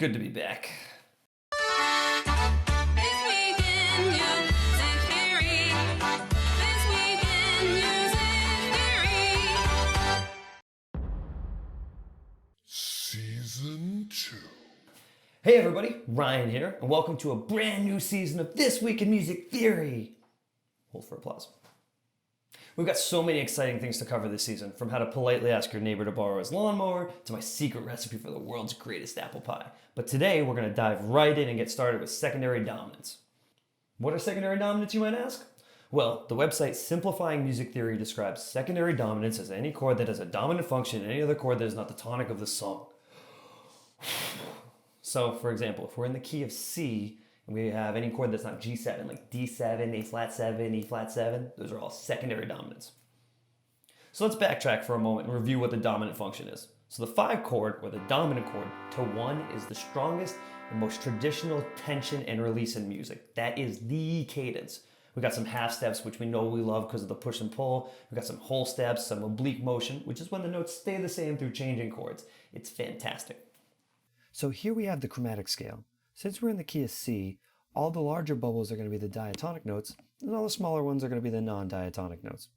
good to be back. Season 2. Hey everybody, Ryan here, and welcome to a brand new season of This Week in Music Theory. Hold for applause. We've got so many exciting things to cover this season, from how to politely ask your neighbor to borrow his lawnmower, to my secret recipe for the world's greatest apple pie. But today, we're going to dive right in and get started with secondary dominants. What are secondary dominants, you might ask? Well, the website Simplifying Music Theory describes secondary dominants as any chord that has a dominant function in any other chord that is not the tonic of the song. So, for example, if we're in the key of C, and we have any chord that's not G7, like D7, A flat 7, E flat 7, those are all secondary dominants. So let's backtrack for a moment and review what the dominant function is. So the 5 chord, or the dominant chord, to 1 is the strongest and most traditional tension and release in music. That is the cadence. We got some half steps, which we know we love because of the push and pull. We got some whole steps, some oblique motion, which is when the notes stay the same through changing chords. It's fantastic. So here we have the chromatic scale. Since we're in the key of C, all the larger bubbles are going to be the diatonic notes, and all the smaller ones are going to be the non-diatonic notes.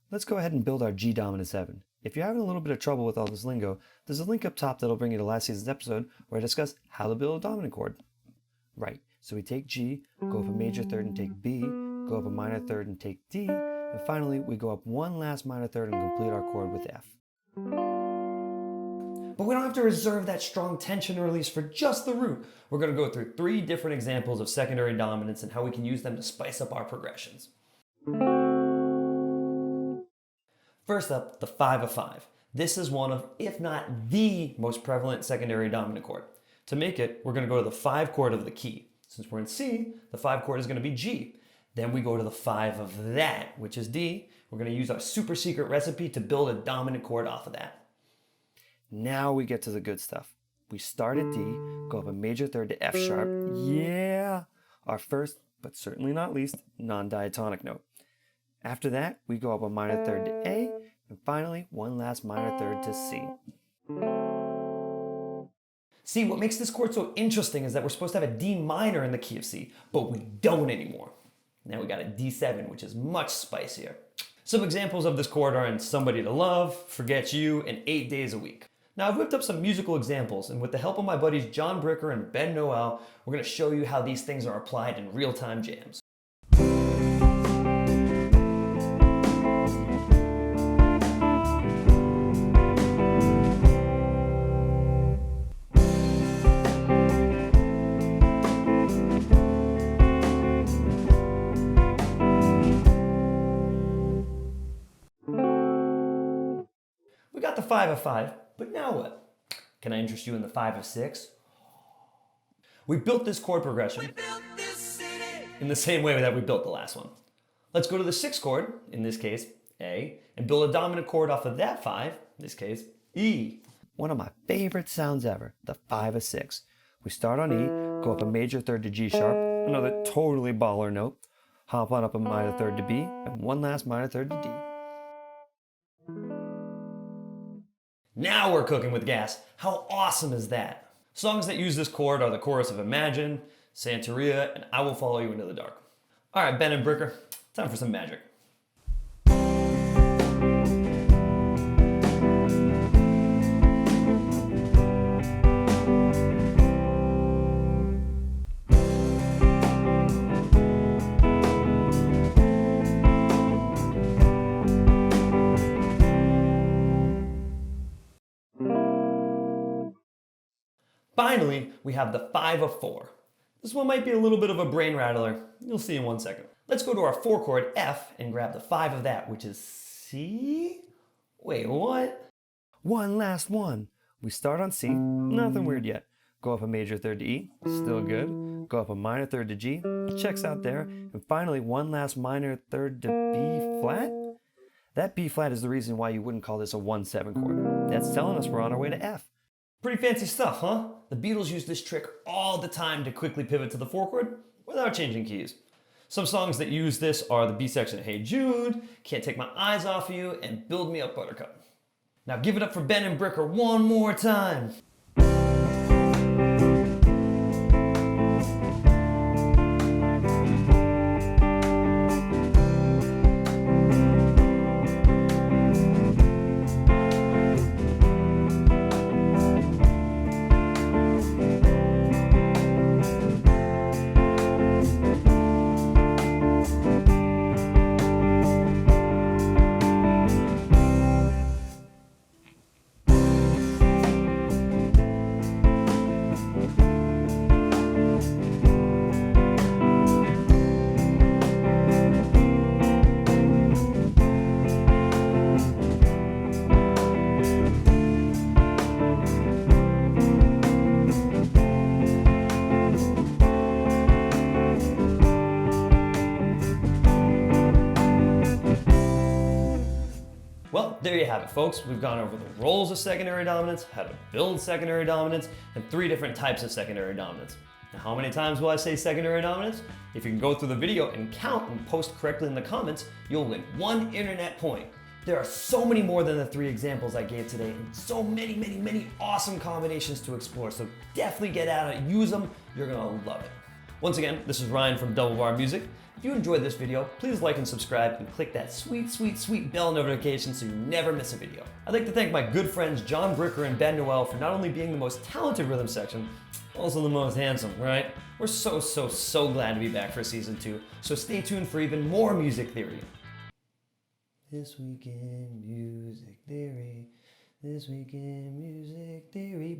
Let's go ahead and build our G dominant 7. If you're having a little bit of trouble with all this lingo, there's a link up top that'll bring you to last season's episode where I discuss how to build a dominant chord. Right, so we take G, go up a major third and take B, go up a minor third and take D, and finally we go up one last minor third and complete our chord with F. But we don't have to reserve that strong tension release for just the root. We're going to go through 3 different examples of secondary dominants and how we can use them to spice up our progressions. First up, the 5 of 5. This is one of, if not the most prevalent secondary dominant chord. To make it, we're going to go to the 5 chord of the key. Since we're in C, the 5 chord is going to be G. Then we go to the 5 of that, which is D. We're going to use our super secret recipe to build a dominant chord off of that. Now we get to the good stuff. We start at D, go up a major third to F sharp. Yeah! Our first, but certainly not least, non-diatonic note. After that, we go up a minor third to A, and finally, one last minor third to C. See, what makes this chord so interesting is that we're supposed to have a D minor in the key of C, but we don't anymore. Now we got a D7, which is much spicier. Some examples of this chord are in Somebody to Love, Forget You, and 8 Days a Week. Now I've whipped up some musical examples, and with the help of my buddies John Bricker and Ben Noel, we're going to show you how these things are applied in real-time jams. We got the 5 of 5, but now what? Can I interest you in the 5 of 6? We built this chord progression in the same way that we built the last one. Let's go to the 6th chord, in this case, A, and build a dominant chord off of that 5, in this case, E. One of my favorite sounds ever, the 5 of 6. We start on E, go up a major third to G sharp, another totally baller note, hop on up a minor third to B, and one last minor third to D. Now we're cooking with gas. How awesome is that? Songs that use this chord are the chorus of Imagine, Santeria, and I Will Follow You Into the Dark. All right, Ben and Bricker, time for some magic. Finally, we have the 5 of 4. This one might be a little bit of a brain rattler. You'll see in one second. Let's go to our 4 chord F and grab the 5 of that, which is C? Wait, what? One last one. We start on C, nothing weird yet. Go up a major third to E, still good. Go up a minor third to G, checks out there. And finally, one last minor third to B flat. That B flat is the reason why you wouldn't call this a 1-7 chord. That's telling us we're on our way to F. Pretty fancy stuff, huh? The Beatles use this trick all the time to quickly pivot to the 4 chord without changing keys. Some songs that use this are the B section of Hey Jude, Can't Take My Eyes Off You, and Build Me Up Buttercup. Now give it up for Ben and Bricker one more time. there you have it, folks. We've gone over the roles of secondary dominants, how to build secondary dominants, and 3 different types of secondary dominants. Now, how many times will I say secondary dominants? If you can go through the video and count and post correctly in the comments, you'll win 1 internet point. There are so many more than the 3 examples I gave today, and so many awesome combinations to explore. So definitely get at it, use them, you're gonna love it. Once again, this is Ryan from DoubleBarMusic. If you enjoyed this video, please like and subscribe and click that sweet bell notification so you never miss a video. I'd like to thank my good friends John Bricker and Ben Noel for not only being the most talented rhythm section, also the most handsome, right? We're so glad to be back for season 2, so stay tuned for even more music theory. This week in music theory, this week in music theory.